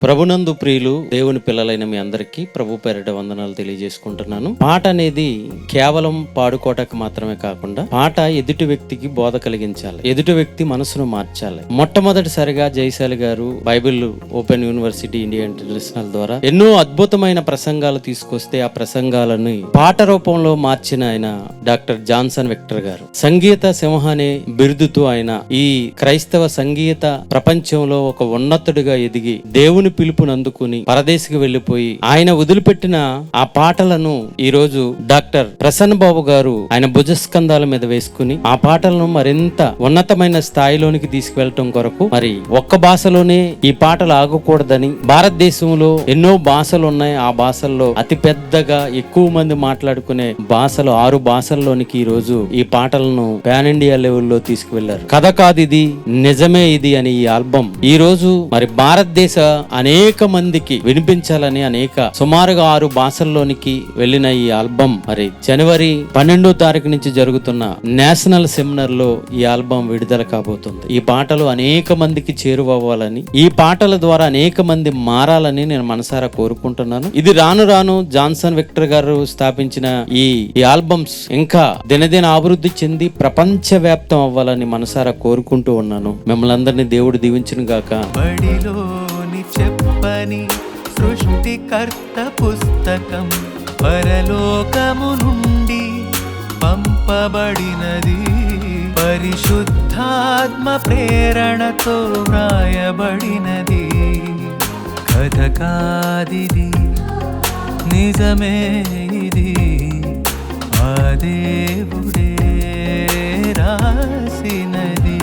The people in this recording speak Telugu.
ప్రభునందు ప్రియులు దేవుని పిల్లలైన మీ అందరికీ ప్రభు పేరిట వందనాలు తెలియజేసుకుంటున్నాను. పాట అనేది కేవలం పాడుకోటకు మాత్రమే కాకుండా పాట ఎదుటి వ్యక్తికి బోధ కలిగించాలి, ఎదుటి వ్యక్తి మనసును మార్చాలి. మొట్టమొదటిసారిగా జయశాలి గారు Bible open university India international ద్వారా ఎన్నో అద్భుతమైన ప్రసంగాలు తీసుకొస్తే ఆ ప్రసంగాలను పాట రూపంలో మార్చిన ఆయన డాక్టర్ జాన్సన్ విక్టర్ గారు. సంగీత సింహ అనే బిరుదుతో ఆయన ఈ క్రైస్తవ సంగీత ప్రపంచంలో ఒక ఉన్నతుడిగా ఎదిగి దేవుని పిలుపుని అందుకుని పరదేశికి వెళ్లిపోయి ఆయన వదిలిపెట్టిన ఆ పాటలను ఈ రోజు డాక్టర్ ప్రసన్న బాబు గారు ఆయన భుజస్కంధాల మీద వేసుకుని ఆ పాటలను మరింత ఉన్నతమైన స్థాయిలోనికి తీసుకువెళ్ళటం కొరకు మరి ఒక్క భాషలోనే ఈ పాటలు ఆగకూడదని భారతదేశంలో ఎన్నో భాషలు ఉన్నాయి. ఆ భాషల్లో అతి పెద్దగా ఎక్కువ మంది మాట్లాడుకునే భాషలు 6 భాషల్లోనికి ఈ రోజు ఈ పాటలను పాన్ ఇండియా లెవెల్లో తీసుకువెళ్లారు. కథ కాదు ఇది, నిజమే ఇది అని ఈ ఆల్బమ్ ఈ రోజు మరి భారతదేశ అనేక మందికి వినిపించాలని సుమారుగా 6 భాషల్లోనికి వెళ్ళిన ఈ ఆల్బమ్ మరి జనవరి 12వ తారీఖు నుంచి జరుగుతున్న నేషనల్ సెమినార్ లో ఈ ఆల్బమ్ విడుదల కాబోతుంది. ఈ పాటలు అనేక మందికి చేరువవ్వాలని, ఈ పాటల ద్వారా అనేక మంది మారాలని నేను మనసారా కోరుకుంటున్నాను. ఇది రాను రాను జాన్సన్ విక్టర్ గారు స్థాపించిన ఈ ఆల్బమ్స్ ఇంకా దినదిన అభివృద్ధి చెంది ప్రపంచ వ్యాప్తం అవ్వాలని మనసారా కోరుకుంటూ ఉన్నాను. మిమ్మల్ని అందరినీ దేవుడు దీవించును గాక. చెప్పని సృష్టికర్త పుస్తకం పరలోకము నుండి పంపబడినది, పరిశుద్ధాత్మ ప్రేరణతో వ్రాయబడినది. కథ కాదిది, నిజమే ఇది, ఆ దేవుడే రాసినది.